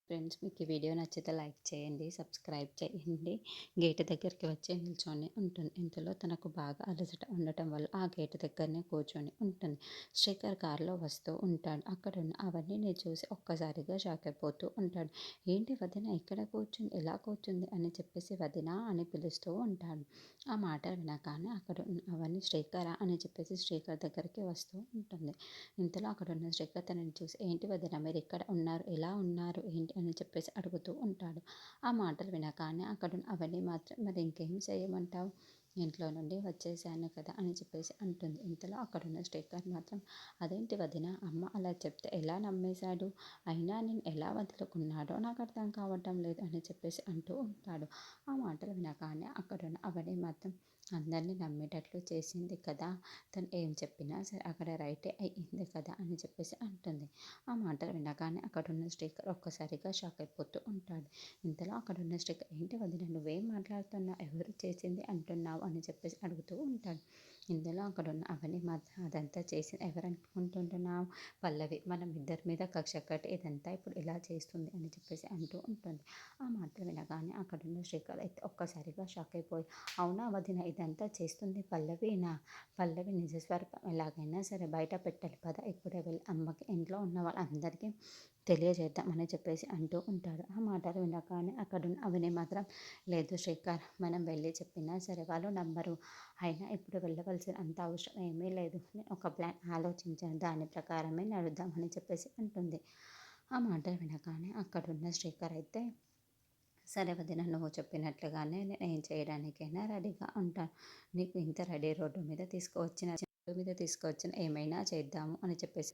Friends, మీకు ఈ video నచ్చితే లైక్ చేయండి, సబ్స్క్రైబ్ చేయండి. గేట్ దగ్గరికి వచ్చి నిల్చొని ఉంటుంది. ఇంతలో తనకు బాగా అలసట ఉండటం వల్ల ఆ గేటు దగ్గరనే కూర్చొని ఉంటుంది. శ్రీకర్ కారులో వస్తూ ఉంటాడు. అక్కడున్న అవన్నీని చూసి ఒక్కసారిగా షాక్ అయిపోతూ ఉంటాడు. ఏంటి వదిన ఇక్కడ కూర్చుంది, ఎలా కూర్చుంది అని చెప్పేసి వదిన అని పిలుస్తూ ఉంటాడు. ఆ మాటలు వినగానే అక్కడ ఉన్న అవన్నీ శ్రీకరా అని చెప్పేసి శ్రీకర్ దగ్గరికి వస్తూ ఉంటుంది. ఇంతలో అక్కడ ఉన్న శ్రీకర్ తనని చూసి ఏంటి వదిన మీరు ఇక్కడ ఉన్నారు, ఎలా ఉన్నారు ఏంటి అని చెప్పేసి అడుగుతూ ఉంటాడు. ఆ మాటలు వినగానే అక్కడ అవన్నీ మాత్రం మరి ఇంకేం చేయమంటావు, ఇంట్లో నుండి వచ్చేసాను కదా అని చెప్పేసి అంటుంది. ఇంతలో అక్కడున్న శ్రీకర్ మాత్రం అదేంటి వదిన అమ్మ అలా చెప్తే ఎలా నమ్మేశాడు, అయినా నేను ఎలా వదులుకున్నాడో నాకు అర్థం కావటం లేదు అని చెప్పేసి అంటూ ఉంటాడు. ఆ మాటలు వినగానే అక్కడున్న అవని మాత్రం అందరినీ నమ్మేటట్లు చేసింది కదా, తను ఏం చెప్పినా సరే అక్కడ రైటే అయ్యింది కదా అని చెప్పేసి అంటుంది. ఆ మాటలు వినగానే అక్కడున్న శ్రీకర్ ఒక్కసారిగా షాక్ అయిపోతూ ఉంటాడు. ఇంతలో అక్కడున్న శ్రీకర్ ఏంటి వదిన నువ్వేం మాట్లాడుతున్నావు, ఎవరు చేసింది అంటున్నావు అని చెప్పేసి అడుగుతూ ఉంటాడు. ఇందులో అక్కడున్న అవని మాత్రం అదంతా చేసి ఎవరు అనుకుంటున్నావు, పల్లవి మనం ఇద్దరి మీద కక్ష కట్టి ఇదంతా ఇప్పుడు ఇలా చేస్తుంది అని చెప్పేసి అంటూ ఉంటుంది. ఆ మాటలు వినగానే అక్కడున్న శ్రీకర్ అయితే ఒక్కసారిగా షాక్ అయిపోయి అవునా వదిన ఇదంతా చేస్తుంది పల్లవినా, పల్లవి నిజస్వరూపం ఎలాగైనా సరే బయట పెట్టాలి పద ఇప్పుడే వెళ్ళి అమ్మకి ఇంట్లో ఉన్న వాళ్ళందరికీ తెలియజేద్దాం అని చెప్పేసి అంటూ ఉంటాడు. ఆ మాటలు వినగానే అక్కడున్న అవని మాత్రం లేదు శ్రీకర్ మనం వెళ్ళి చెప్పినా సరే వాళ్ళు నమ్మరు, అయినా ఇప్పుడు వెళ్ళవలసిన అంత అవసరం ఏమీ లేదు, నేను ఒక ప్లాన్ ఆలోచించాను దాని ప్రకారమే నడుద్దాం అని చెప్పేసి అంటుంది. ఆ మాటలు వినగానే అక్కడున్న శ్రీకర్ అయితే సరే వదిన నువ్వు చెప్పినట్లుగానే నేను ఏం చేయడానికైనా రెడీగా ఉంటాను, నీకు ఇంత రెడీ రోడ్డు మీద తీసుకువచ్చిన ఏమైనా చేద్దాము అని చెప్పేసి